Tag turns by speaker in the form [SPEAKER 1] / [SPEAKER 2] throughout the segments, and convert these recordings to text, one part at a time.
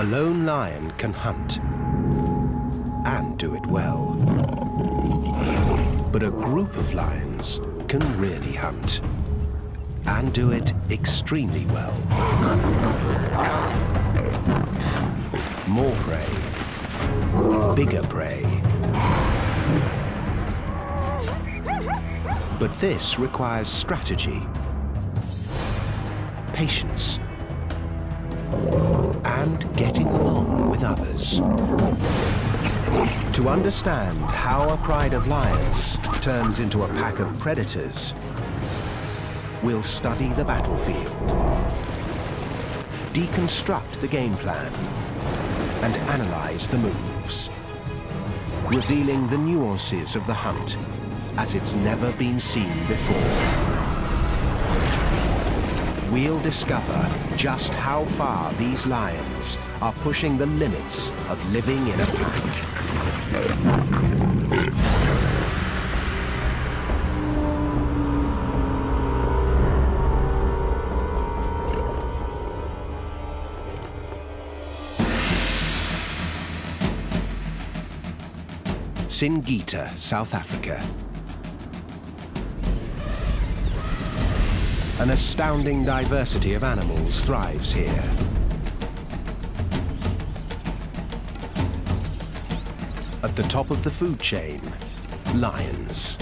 [SPEAKER 1] A lone lion can hunt and do it well. But a group of lions can really hunt and do it extremely well. More prey, bigger prey. But this requires strategy, patience, and getting along with others. To understand how a pride of lions turns into a pack of predators, we'll study the battlefield, deconstruct the game plan, and analyze the moves, revealing the nuances of the hunt as it's never been seen before. We'll discover just how far these lions are pushing the limits of living in a pack. Singita, South Africa. An astounding diversity of animals thrives here. At the top of the food chain, lions.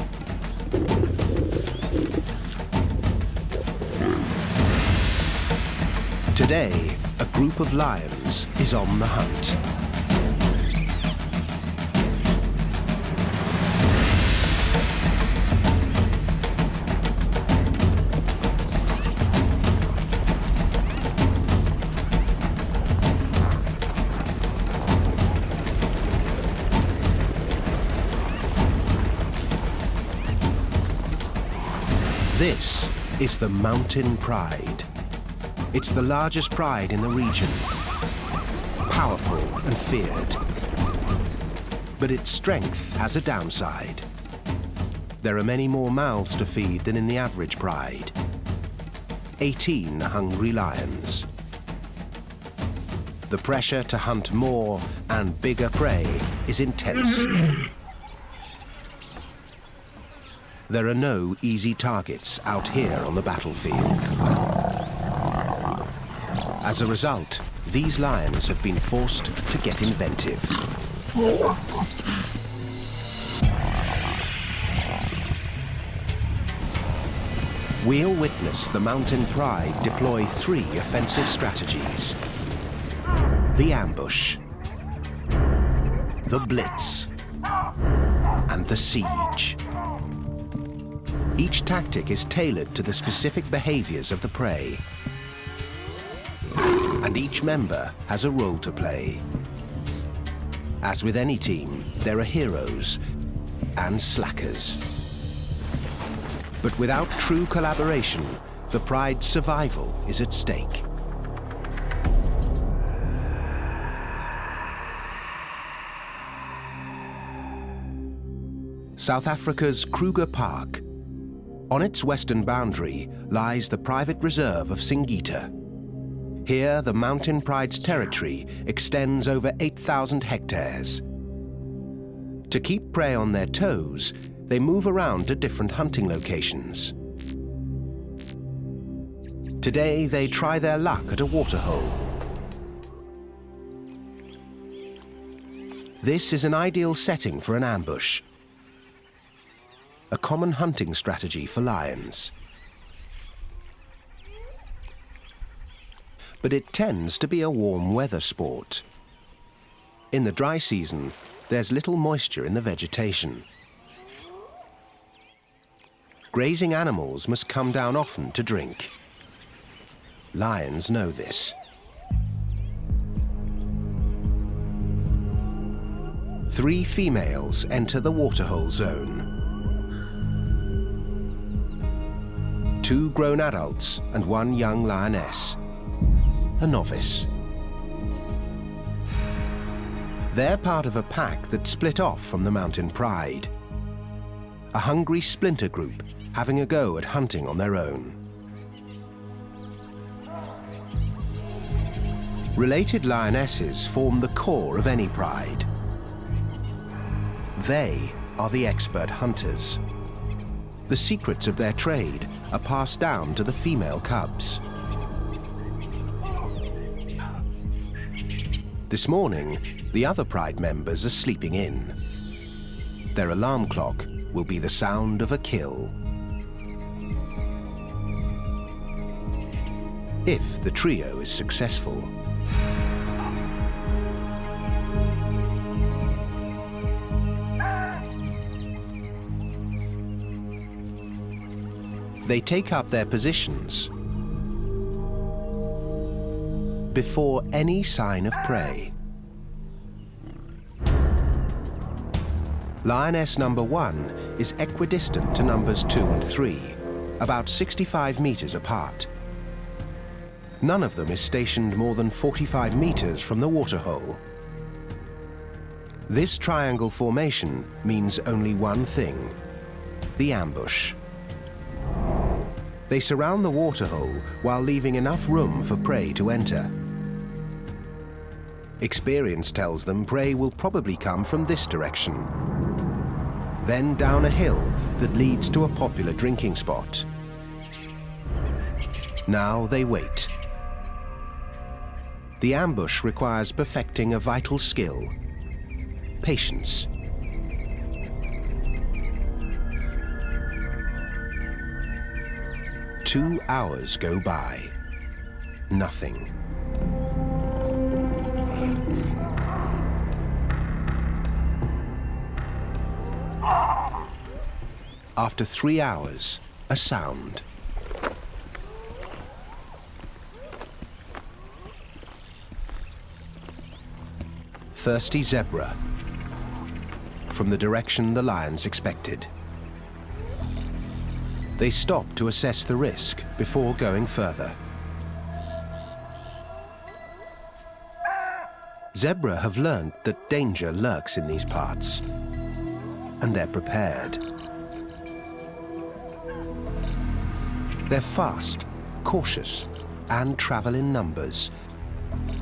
[SPEAKER 1] Today, a group of lions is on the hunt. This is the mountain pride. It's the largest pride in the region, powerful and feared. But its strength has a downside. There are many more mouths to feed than in the average pride. 18 hungry lions. The pressure to hunt more and bigger prey is intense. There are no easy targets out here on the battlefield. As a result, these lions have been forced to get inventive. We'll witness the mountain pride deploy 3 offensive strategies: the ambush, the blitz, and the siege. Each tactic is tailored to the specific behaviors of the prey, and each member has a role to play. As with any team, there are heroes and slackers. But without true collaboration, the pride's survival is at stake. South Africa's Kruger Park. On its western boundary lies the private reserve of Singita. Here, the mountain pride's territory extends over 8,000 hectares. To keep prey on their toes, they move around to different hunting locations. Today, they try their luck at a waterhole. This is an ideal setting for an ambush, a common hunting strategy for lions. But it tends to be a warm weather sport. In the dry season, there's little moisture in the vegetation. Grazing animals must come down often to drink. Lions know this. 3 females enter the waterhole zone. 2 grown adults and 1 young lioness, a novice. They're part of a pack that split off from the mountain pride. A hungry splinter group having a go at hunting on their own. Related lionesses form the core of any pride. They are the expert hunters. The secrets of their trade are passed down to the female cubs. This morning, the other pride members are sleeping in. Their alarm clock will be the sound of a kill. If the trio is successful. They take up their positions before any sign of prey. Lioness number 1 is equidistant to numbers 2 and 3, about 65 meters apart. None of them is stationed more than 45 meters from the waterhole. This triangle formation means only one thing: the ambush. They surround the waterhole while leaving enough room for prey to enter. Experience tells them prey will probably come from this direction, then down a hill that leads to a popular drinking spot. Now they wait. The ambush requires perfecting a vital skill: patience. Two hours go by. Nothing. After 3 hours, a sound. Thirsty zebra, from the direction the lions expected. They stop to assess the risk before going further. Zebra have learned that danger lurks in these parts, and they're prepared. They're fast, cautious, and travel in numbers,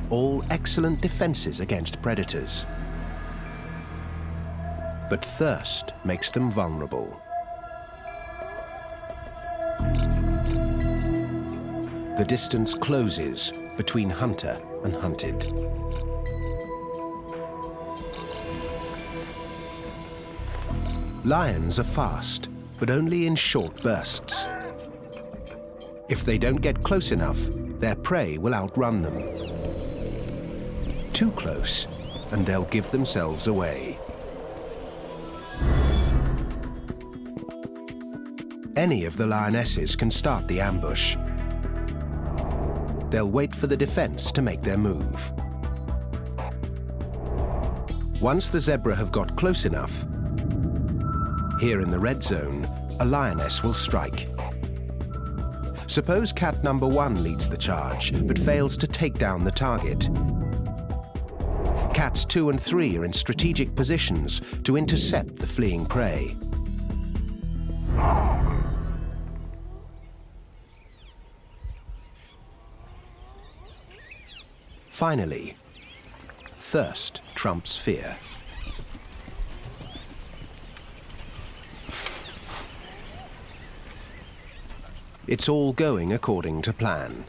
[SPEAKER 1] all excellent defenses against predators. But thirst makes them vulnerable. The distance closes between hunter and hunted. Lions are fast, but only in short bursts. If they don't get close enough, their prey will outrun them. Too close, and they'll give themselves away. Any of the lionesses can start the ambush. They'll wait for the defense to make their move. Once the zebra have got close enough, here in the red zone, a lioness will strike. Suppose cat number 1 leads the charge, but fails to take down the target. Cats 2 and 3 are in strategic positions to intercept the fleeing prey. Finally, thirst trumps fear. It's all going according to plan.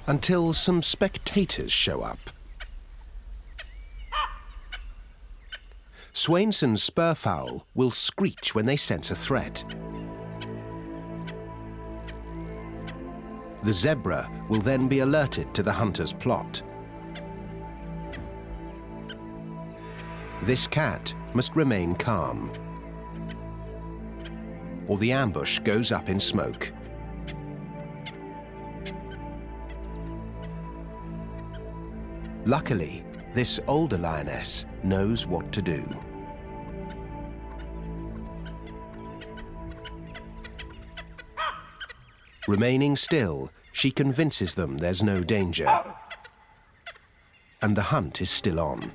[SPEAKER 1] Until some spectators show up. Swainson's spurfowl will screech when they sense a threat. The zebra will then be alerted to the hunter's plot. This cat must remain calm, or the ambush goes up in smoke. Luckily, this older lioness knows what to do. Remaining still, she convinces them there's no danger, and the hunt is still on.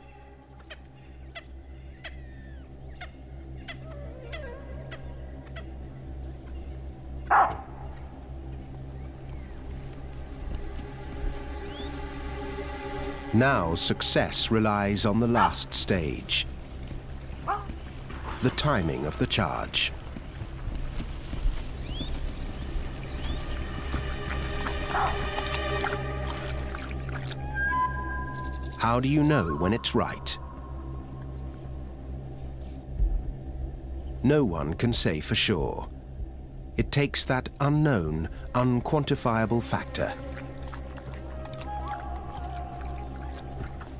[SPEAKER 1] Now success relies on the last stage, the timing of the charge. How do you know when it's right? No one can say for sure. It takes that unknown, unquantifiable factor.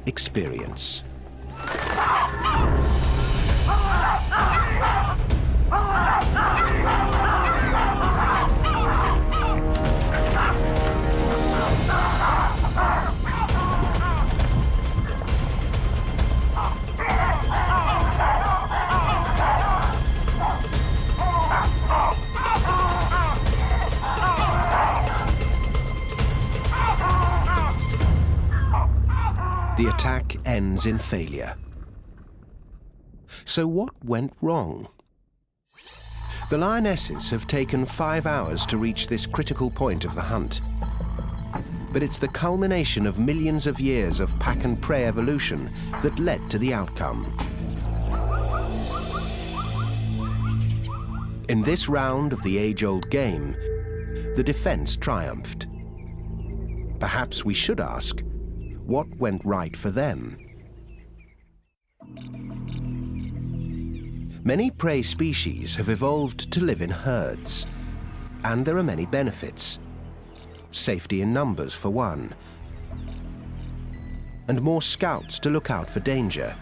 [SPEAKER 1] Experience. The attack ends in failure. So what went wrong? The lionesses have taken 5 hours to reach this critical point of the hunt. But it's the culmination of millions of years of pack and prey evolution that led to the outcome. In this round of the age-old game, the defense triumphed. Perhaps we should ask, what went right for them? Many prey species have evolved to live in herds, and there are many benefits. Safety in numbers, for one, and more scouts to look out for danger.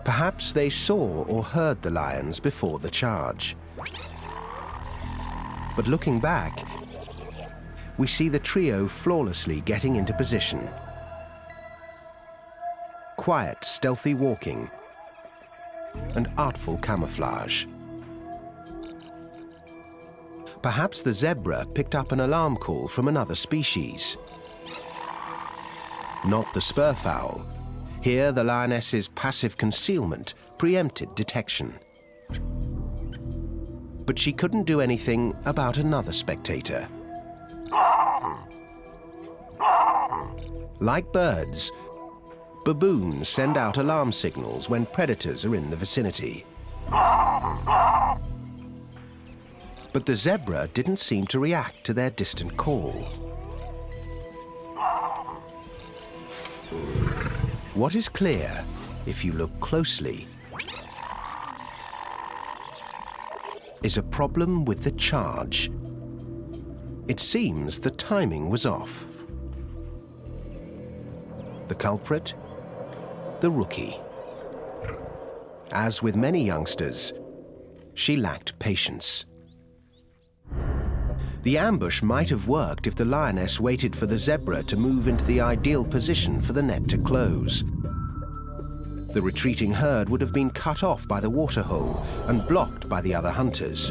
[SPEAKER 1] Perhaps they saw or heard the lions before the charge. But looking back, we see the trio flawlessly getting into position. Quiet, stealthy walking and artful camouflage. Perhaps the zebra picked up an alarm call from another species. Not the spurfowl. Here, the lioness's passive concealment preempted detection. But she couldn't do anything about another spectator. Like birds, baboons send out alarm signals when predators are in the vicinity. But the zebra didn't seem to react to their distant call. What is clear, if you look closely, is a problem with the charge. It seems the timing was off. The culprit? The rookie. As with many youngsters, she lacked patience. The ambush might have worked if the lioness waited for the zebra to move into the ideal position for the net to close. The retreating herd would have been cut off by the waterhole and blocked by the other hunters.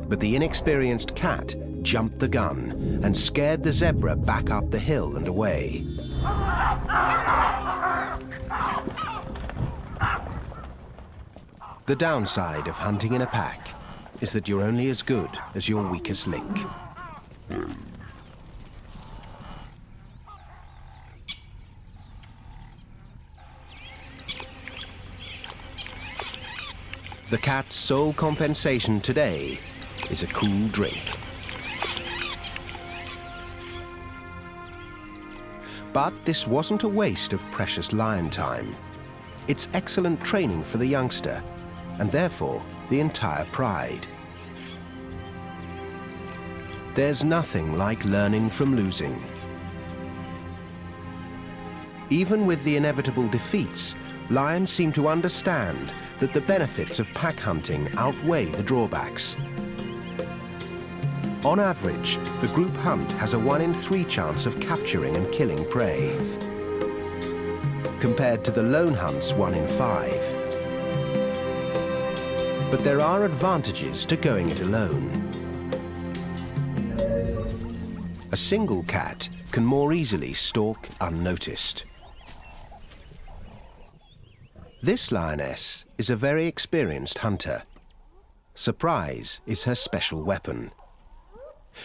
[SPEAKER 1] But the inexperienced cat jumped the gun and scared the zebra back up the hill and away. The downside of hunting in a pack is that you're only as good as your weakest link. The cat's sole compensation today is a cool drink. But this wasn't a waste of precious lion time. It's excellent training for the youngster, and therefore the entire pride. There's nothing like learning from losing. Even with the inevitable defeats, lions seem to understand that the benefits of pack hunting outweigh the drawbacks. On average, the group hunt has a 1 in 3 chance of capturing and killing prey, compared to the lone hunt's 1 in 5. But there are advantages to going it alone. A single cat can more easily stalk unnoticed. This lioness is a very experienced hunter. Surprise is her special weapon.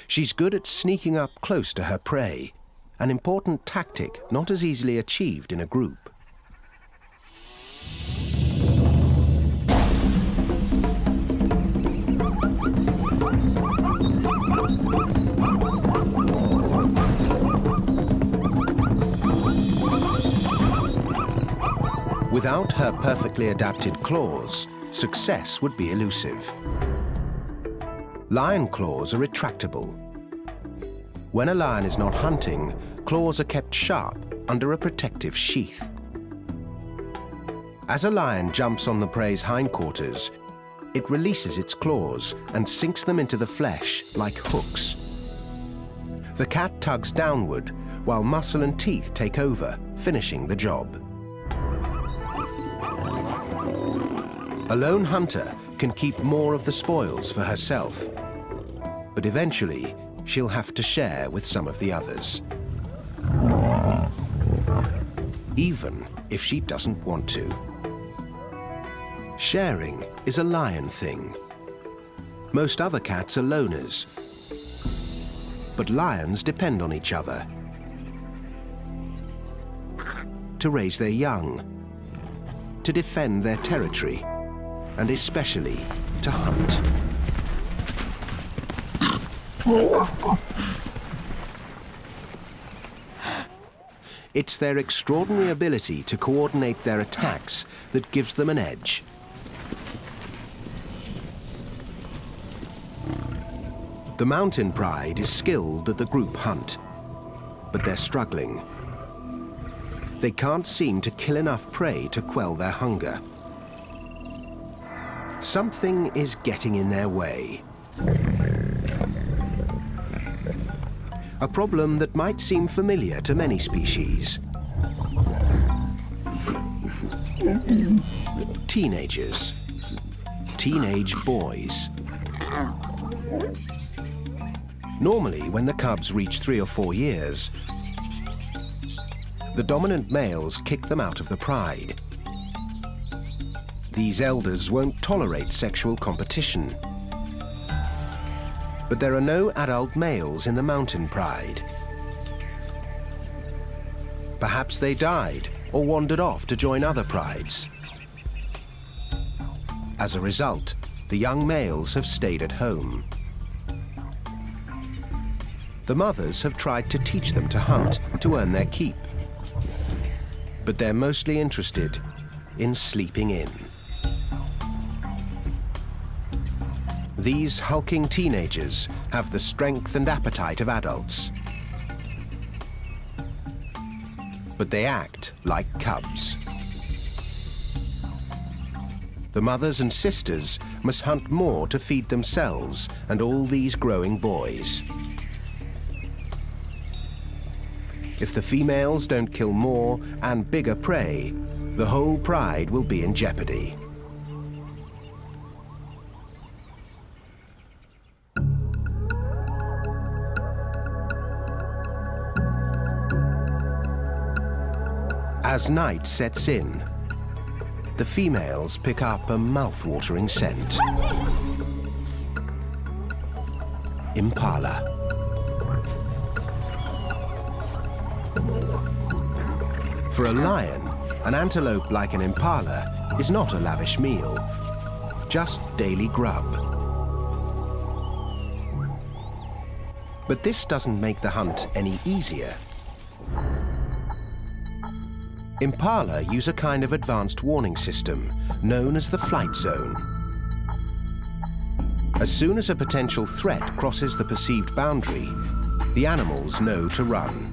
[SPEAKER 1] She's good at sneaking up close to her prey an important tactic not as easily achieved in a group. Without her perfectly adapted claws, success would be elusive. Lion claws are retractable. When a lion is not hunting, claws are kept sharp under a protective sheath. As a lion jumps on the prey's hindquarters, it releases its claws and sinks them into the flesh like hooks. The cat tugs downward, while muscle and teeth take over, finishing the job. A lone hunter can keep more of the spoils for herself, but eventually she'll have to share with some of the others, even if she doesn't want to. Sharing is a lion thing. Most other cats are loners, but lions depend on each other to raise their young, to defend their territory, and especially to hunt. It's their extraordinary ability to coordinate their attacks that gives them an edge. The mountain pride is skilled at the group hunt, but they're struggling. They can't seem to kill enough prey to quell their hunger. Something is getting in their way. A problem that might seem familiar to many species. Teenagers. Teenage boys. Normally, when the cubs reach 3 or 4 years, the dominant males kick them out of the pride. These elders won't tolerate sexual competition. But there are no adult males in the mountain pride. Perhaps they died or wandered off to join other prides. As a result, the young males have stayed at home. The mothers have tried to teach them to hunt to earn their keep. But they're mostly interested in sleeping in. These hulking teenagers have the strength and appetite of adults. But they act like cubs. The mothers and sisters must hunt more to feed themselves and all these growing boys. If the females don't kill more and bigger prey, the whole pride will be in jeopardy. As night sets in, the females pick up a mouth-watering scent. Impala. For a lion, an antelope like an impala is not a lavish meal, just daily grub. But this doesn't make the hunt any easier. Impala use a kind of advanced warning system known as the flight zone. As soon as a potential threat crosses the perceived boundary, the animals know to run.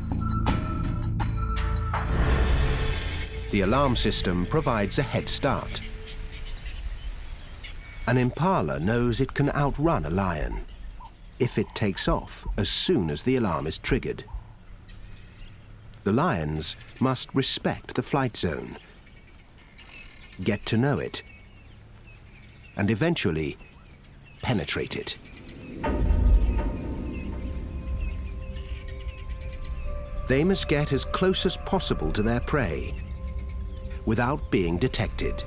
[SPEAKER 1] The alarm system provides a head start. An impala knows it can outrun a lion if it takes off as soon as the alarm is triggered. The lions must respect the flight zone, get to know it, and eventually penetrate it. They must get as close as possible to their prey without being detected.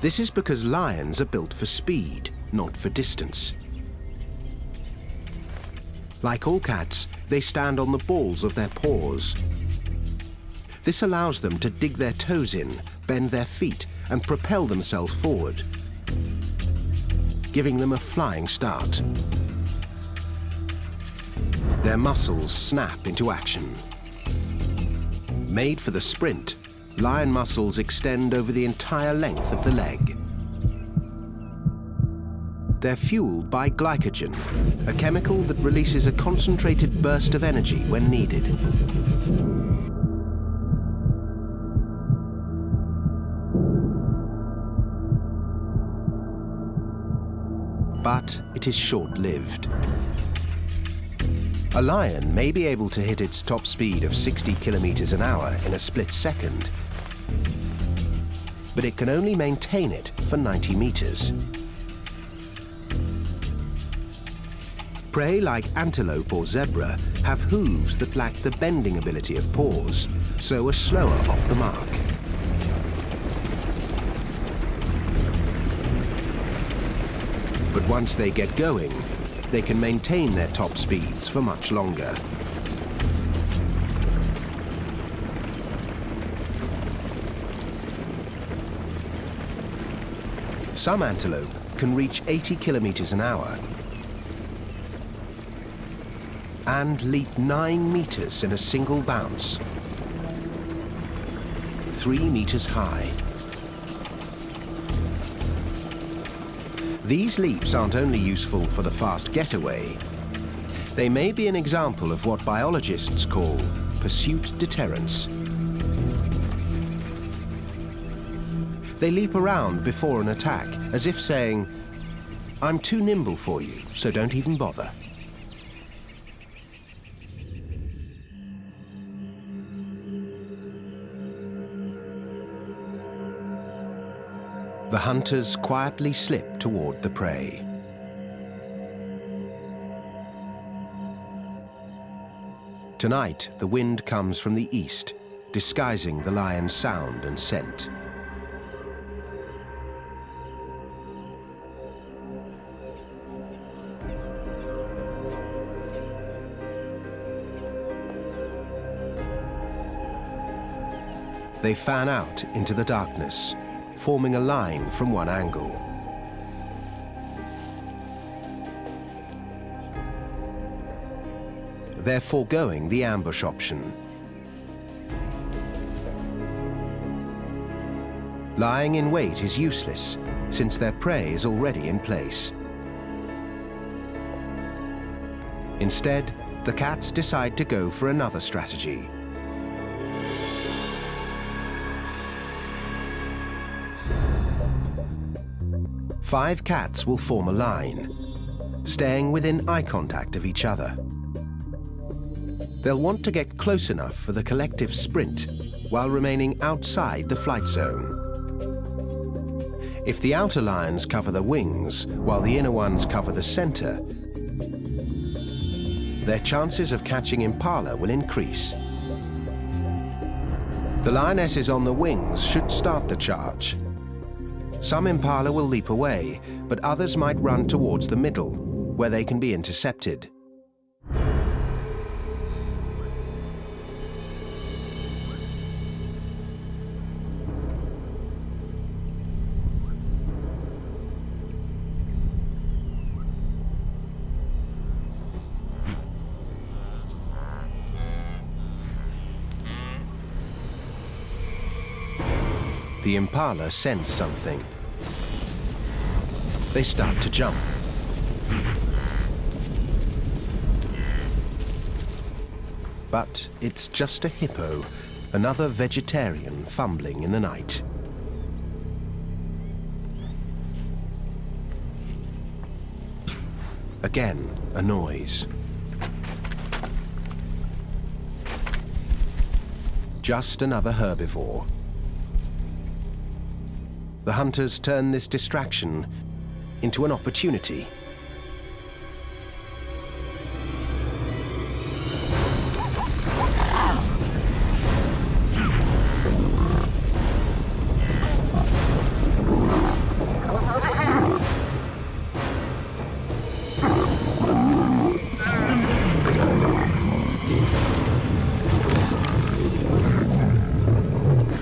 [SPEAKER 1] This is because lions are built for speed, not for distance. Like all cats, they stand on the balls of their paws. This allows them to dig their toes in, bend their feet, and propel themselves forward, giving them a flying start. Their muscles snap into action. Made for the sprint, lion muscles extend over the entire length of the leg. They're fueled by glycogen, a chemical that releases a concentrated burst of energy when needed. But it is short-lived. A lion may be able to hit its top speed of 60 kilometers an hour in a split second, but it can only maintain it for 90 meters. Prey like antelope or zebra have hooves that lack the bending ability of paws, so are slower off the mark. But once they get going, they can maintain their top speeds for much longer. Some antelope can reach 80 kilometers an hour and leap 9 meters in a single bounce, 3 meters high. These leaps aren't only useful for the fast getaway, they may be an example of what biologists call pursuit deterrence. They leap around before an attack, as if saying, "I'm too nimble for you, so don't even bother." The hunters quietly slip toward the prey. Tonight, the wind comes from the east, disguising the lion's sound and scent. They fan out into the darkness, forming a line from one angle. They're foregoing the ambush option. Lying in wait is useless, since their prey is already in place. Instead, the cats decide to go for another strategy. Five cats will form a line, staying within eye contact of each other. They'll want to get close enough for the collective sprint while remaining outside the flight zone. If the outer lions cover the wings while the inner ones cover the center, their chances of catching impala will increase. The lionesses on the wings should start the charge. Some impala will leap away, but others might run towards the middle, where they can be intercepted. The impala sense something. They start to jump. But it's just a hippo, another vegetarian fumbling in the night. Again, a noise. Just another herbivore. The hunters turn this distraction into an opportunity.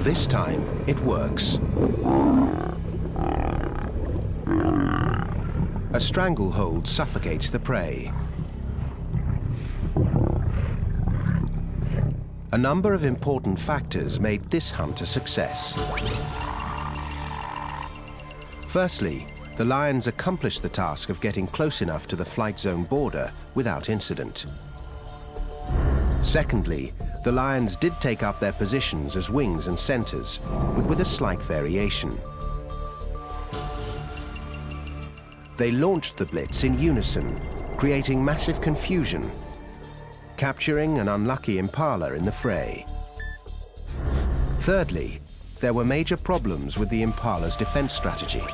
[SPEAKER 1] This time, it works. A stranglehold suffocates the prey. A number of important factors made this hunt a success. Firstly, the lions accomplished the task of getting close enough to the flight zone border without incident. Secondly, the lions did take up their positions as wings and centers, but with a slight variation. They launched the blitz in unison, creating massive confusion, capturing an unlucky impala in the fray. Thirdly, there were major problems with the impala's defense strategy.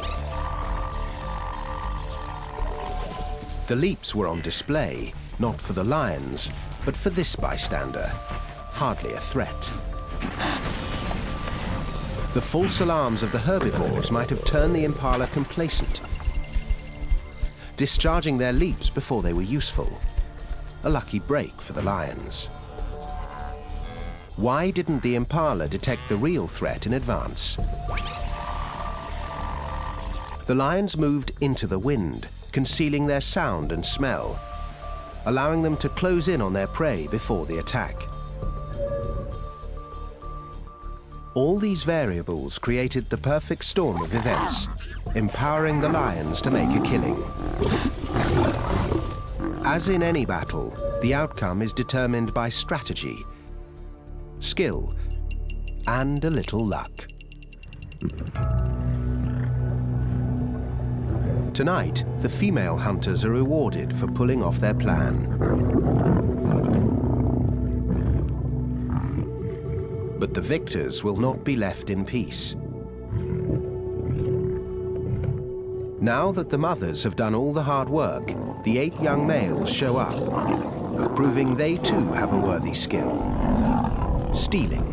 [SPEAKER 1] The leaps were on display, not for the lions, but for this bystander. Hardly a threat. The false alarms of the herbivores might have turned the impala complacent, discharging their leaps before they were useful. A lucky break for the lions. Why didn't the impala detect the real threat in advance? The lions moved into the wind, concealing their sound and smell, allowing them to close in on their prey before the attack. All these variables created the perfect storm of events, empowering the lions to make a killing. As in any battle, the outcome is determined by strategy, skill, and a little luck. Tonight, the female hunters are rewarded for pulling off their plan. But the victors will not be left in peace. Now that the mothers have done all the hard work, the 8 young males show up, proving they too have a worthy skill: stealing.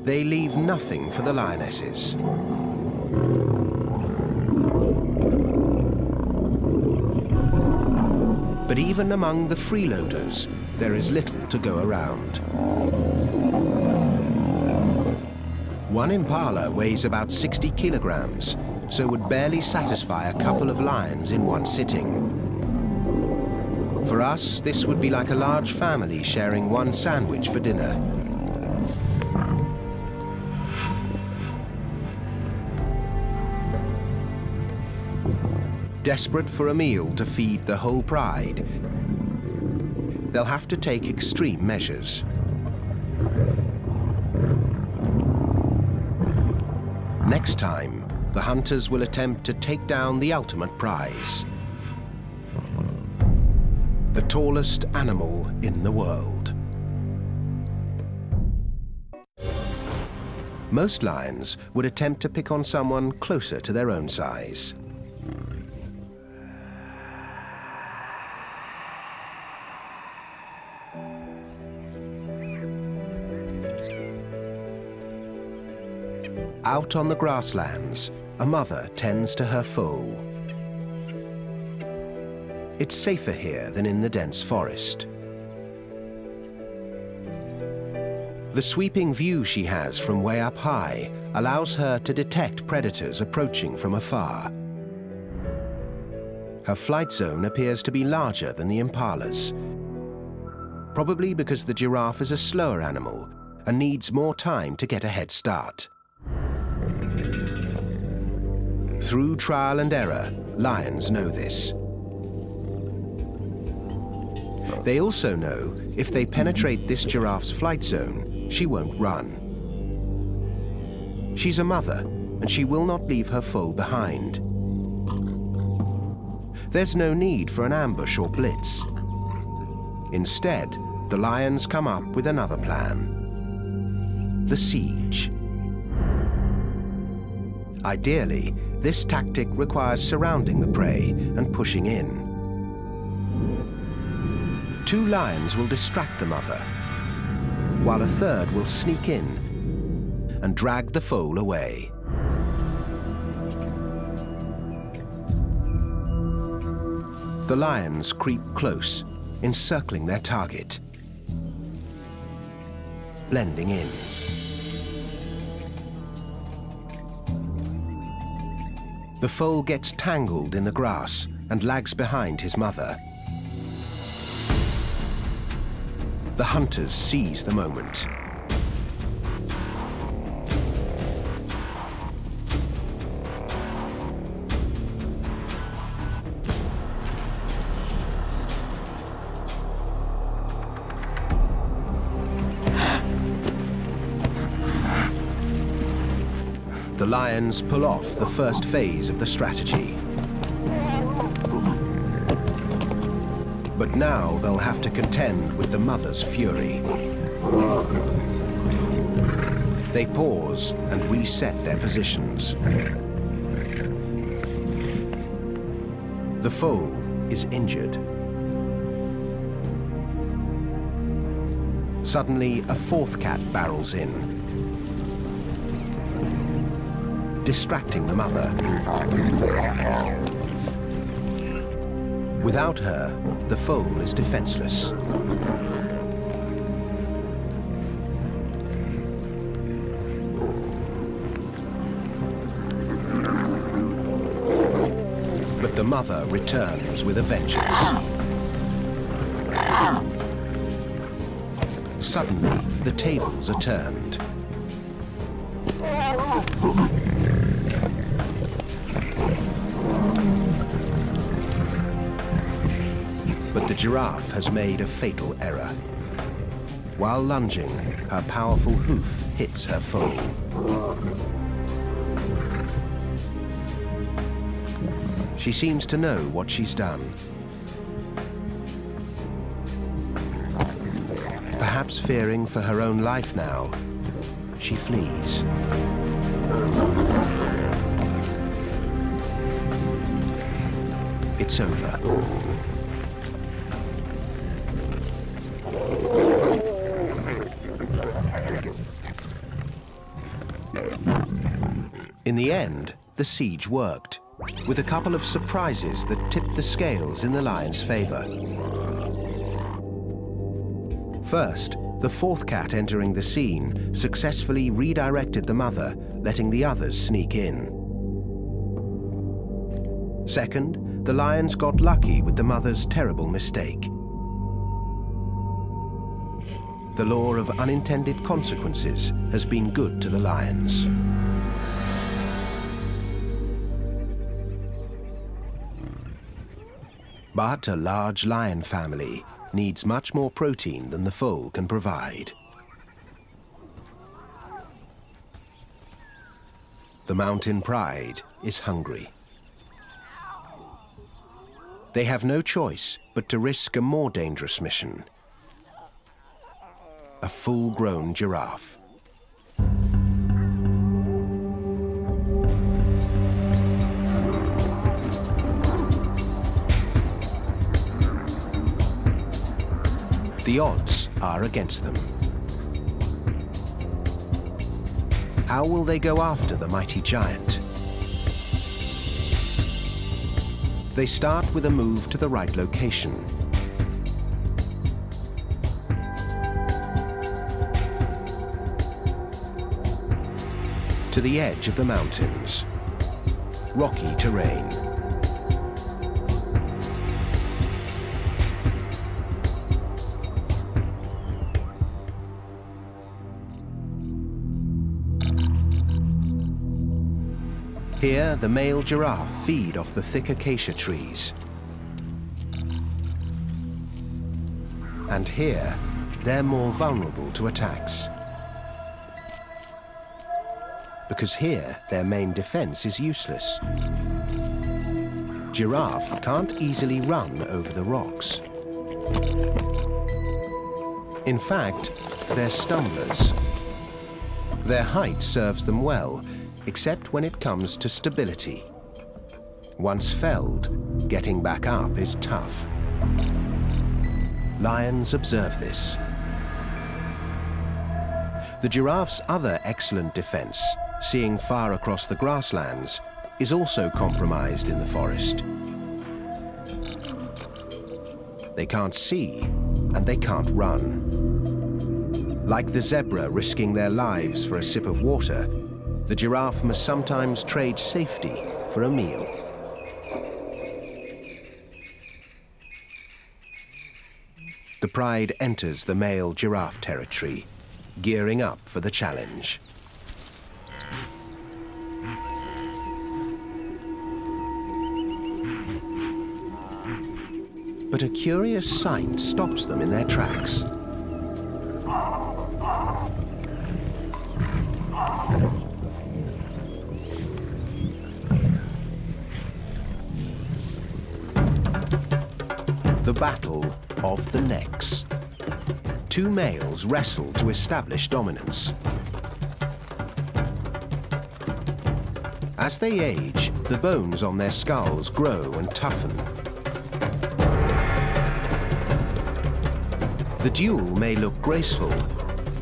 [SPEAKER 1] They leave nothing for the lionesses. But even among the freeloaders, there is little to go around. One impala weighs about 60 kilograms, so would barely satisfy a couple of lions in one sitting. For us, this would be like a large family sharing one sandwich for dinner. Desperate for a meal to feed the whole pride, they'll have to take extreme measures. Next time, the hunters will attempt to take down the ultimate prize: the tallest animal in the world. Most lions would attempt to pick on someone closer to their own size. Out on the grasslands, a mother tends to her foal. It's safer here than in the dense forest. The sweeping view she has from way up high allows her to detect predators approaching from afar. Her flight zone appears to be larger than the impala's, probably because the giraffe is a slower animal and needs more time to get a head start. Through trial and error, lions know this. They also know if they penetrate this giraffe's flight zone, she won't run. She's a mother, and she will not leave her foal behind. There's no need for an ambush or blitz. Instead, the lions come up with another plan: the siege. Ideally, this tactic requires surrounding the prey and pushing in. 2 lions will distract the mother, while a third will sneak in and drag the foal away. The lions creep close, encircling their target, blending in. The foal gets tangled in the grass and lags behind his mother. The hunters seize the moment. The lions pull off the first phase of the strategy. But now they'll have to contend with the mother's fury. They pause and reset their positions. The foal is injured. Suddenly, a fourth cat barrels in, distracting the mother. Without her, the foal is defenseless. But the mother returns with a vengeance. Suddenly, the tables are turned. But the giraffe has made a fatal error. While lunging, her powerful hoof hits her foal. She seems to know what she's done. Perhaps fearing for her own life now, she flees. It's over. In the end, the siege worked, with a couple of surprises that tipped the scales in the lions' favor. First, the fourth cat entering the scene successfully redirected the mother, letting the others sneak in. Second, the lions got lucky with the mother's terrible mistake. The law of unintended consequences has been good to the lions. But a large lion family needs much more protein than the foal can provide. The mountain pride is hungry. They have no choice but to risk a more dangerous mission: a full-grown giraffe. The odds are against them. How will they go after the mighty giant? They start with a move to the right location. To the edge of the mountains. Rocky terrain. Here, the male giraffe feed off the thick acacia trees. And here, they're more vulnerable to attacks. Because here, their main defense is useless. Giraffe can't easily run over the rocks. In fact, they're stumblers. Their height serves them well, except when it comes to stability. Once felled, getting back up is tough. Lions observe this. The giraffe's other excellent defense, seeing far across the grasslands, is also compromised in the forest. They can't see, and they can't run. Like the zebra risking their lives for a sip of water, the giraffe must sometimes trade safety for a meal. The pride enters the male giraffe territory, gearing up for the challenge. But a curious sight stops them in their tracks. The battle of the necks. Two males wrestle to establish dominance. As they age, the bones on their skulls grow and toughen. The duel may look graceful,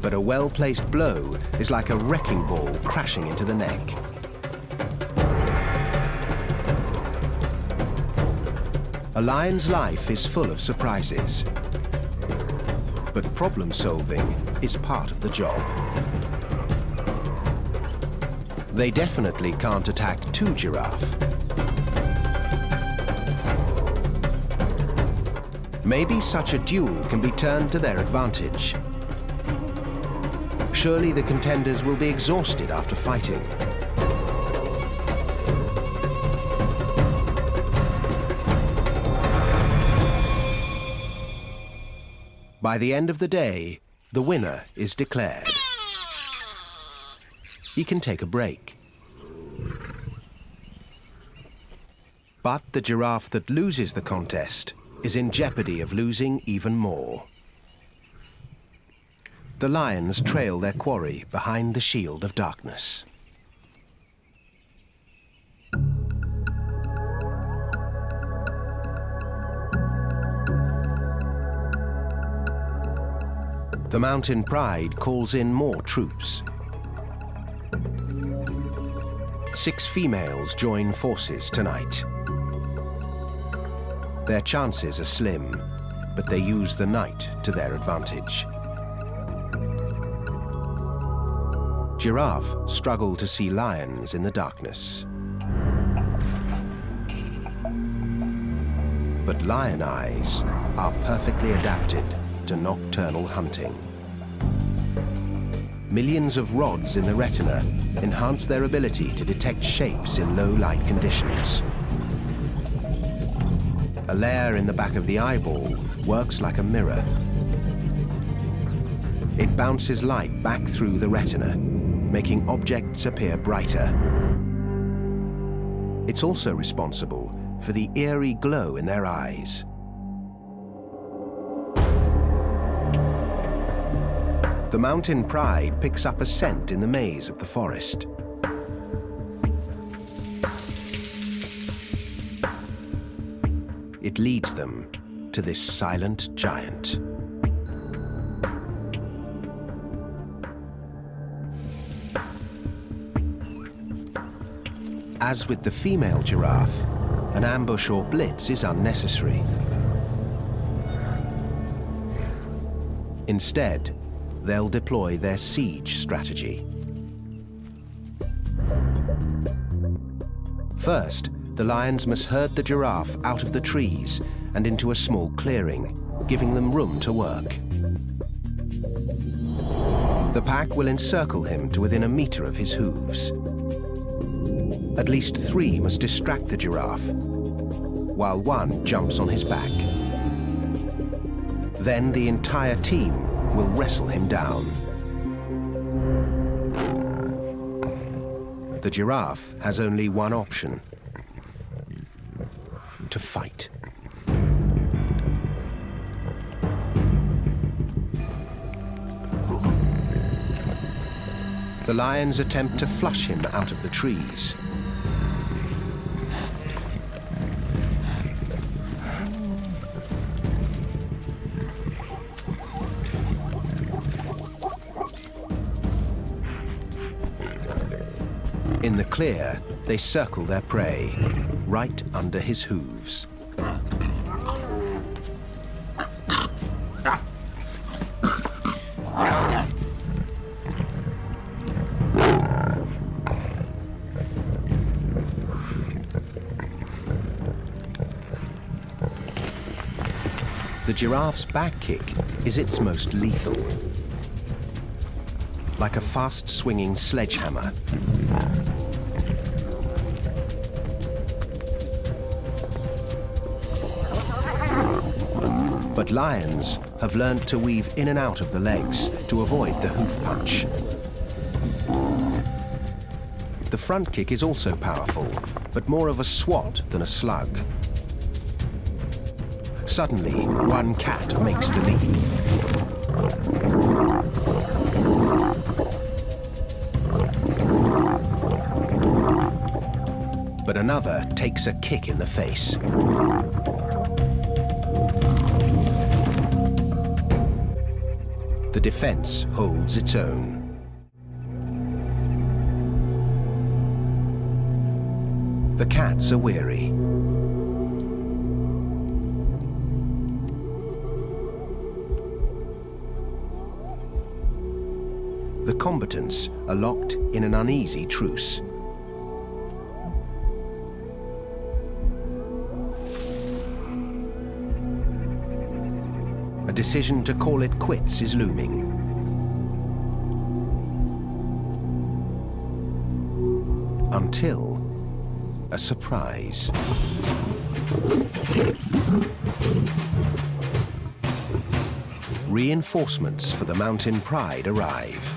[SPEAKER 1] but a well-placed blow is like a wrecking ball crashing into the neck. A lion's life is full of surprises, but problem solving is part of the job. They definitely can't attack two giraffe. Maybe such a duel can be turned to their advantage. Surely the contenders will be exhausted after fighting. By the end of the day, the winner is declared. He can take a break. But the giraffe that loses the contest is in jeopardy of losing even more. The lions trail their quarry behind the shield of darkness. The mountain pride calls in more troops. 6 females join forces tonight. Their chances are slim, but they use the night to their advantage. Giraffe struggle to see lions in the darkness. But lion eyes are perfectly adapted to nocturnal hunting. Millions of rods in the retina enhance their ability to detect shapes in low light conditions. A layer in the back of the eyeball works like a mirror. It bounces light back through the retina, making objects appear brighter. It's also responsible for the eerie glow in their eyes. The mountain pride picks up a scent in the maze of the forest. It leads them to this silent giant. As with the female giraffe, an ambush or blitz is unnecessary. Instead, they'll deploy their siege strategy. First, the lions must herd the giraffe out of the trees and into a small clearing, giving them room to work. The pack will encircle him to within a meter of his hooves. At least 3 must distract the giraffe, while 1 jumps on his back. Then the entire team will wrestle him down. The giraffe has only one option: to fight. The lions attempt to flush him out of the trees. In the clear, they circle their prey, right under his hooves. giraffe's back kick is its most lethal. Like a fast-swinging sledgehammer. But lions have learned to weave in and out of the legs to avoid the hoof punch. The front kick is also powerful, but more of a swat than a slug. Suddenly, one cat makes the leap. But another takes a kick in the face. The defense holds its own. The cats are weary. The combatants are locked in an uneasy truce. A decision to call it quits is looming. Until a surprise. Reinforcements for the Mountain Pride arrive.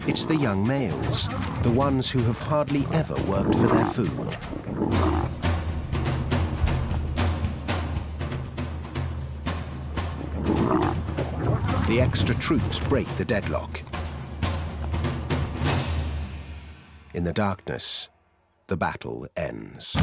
[SPEAKER 1] It's the young males, the ones who have hardly ever worked for their food. The extra troops break the deadlock. In the darkness, the battle ends.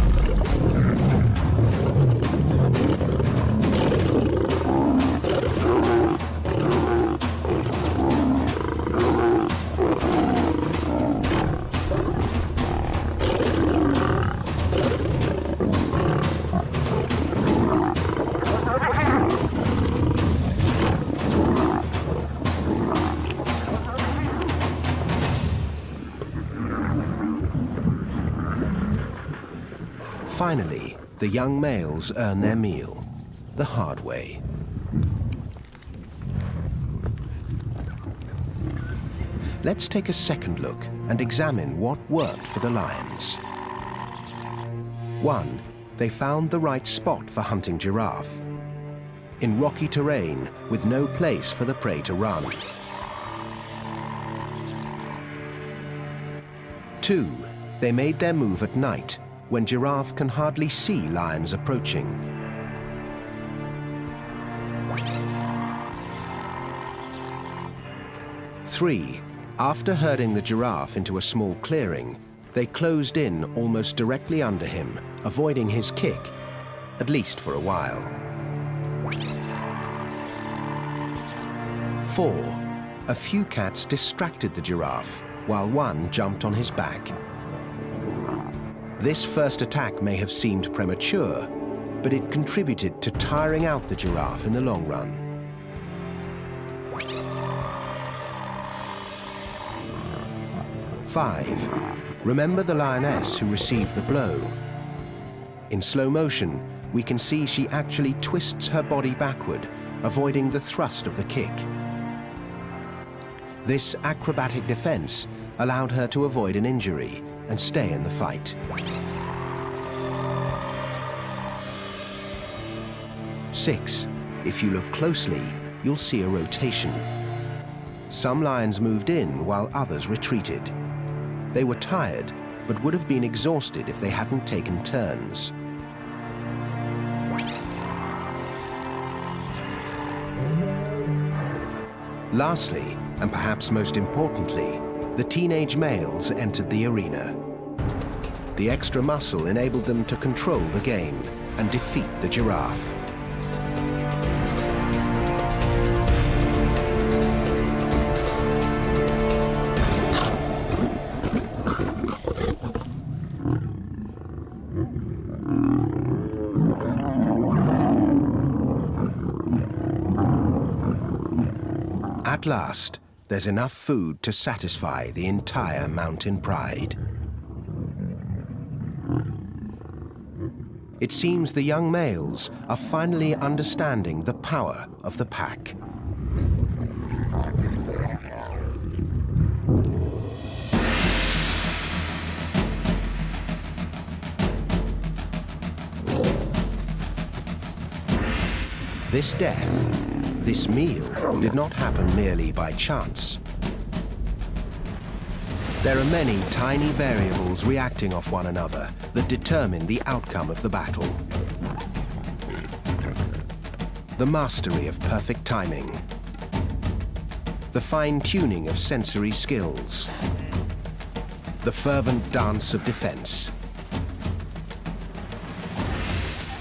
[SPEAKER 1] Finally, the young males earn their meal, the hard way. Let's take a second look and examine what worked for the lions. 1. They found the right spot for hunting giraffe. In rocky terrain with no place for the prey to run. 2. They made their move at night, when giraffe can hardly see lions approaching. 3. After herding the giraffe into a small clearing, they closed in almost directly under him, avoiding his kick, at least for a while. 4. A few cats distracted the giraffe, while one jumped on his back. This first attack may have seemed premature, but it contributed to tiring out the giraffe in the long run. 5. Remember the lioness who received the blow? In slow motion, we can see she actually twists her body backward, avoiding the thrust of the kick. This acrobatic defense allowed her to avoid an injury and stay in the fight. 6. If you look closely, you'll see a rotation. Some lions moved in while others retreated. They were tired, but would have been exhausted if they hadn't taken turns. Lastly, and perhaps most importantly, the teenage males entered the arena. The extra muscle enabled them to control the game and defeat the giraffe. At last, there's enough food to satisfy the entire mountain pride. It seems the young males are finally understanding the power of the pack. This death, this meal, did not happen merely by chance. There are many tiny variables reacting off one another that determine the outcome of the battle. The mastery of perfect timing, the fine-tuning of sensory skills, the fervent dance of defense.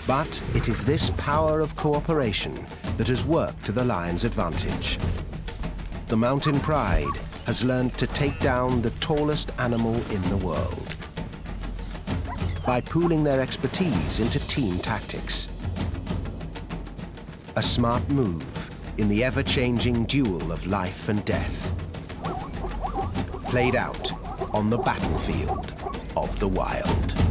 [SPEAKER 1] But it is this power of cooperation that has worked to the lions' advantage. The mountain pride has learned to take down the tallest animal in the world by pooling their expertise into team tactics. A smart move in the ever-changing duel of life and death, played out on the battlefield of the wild.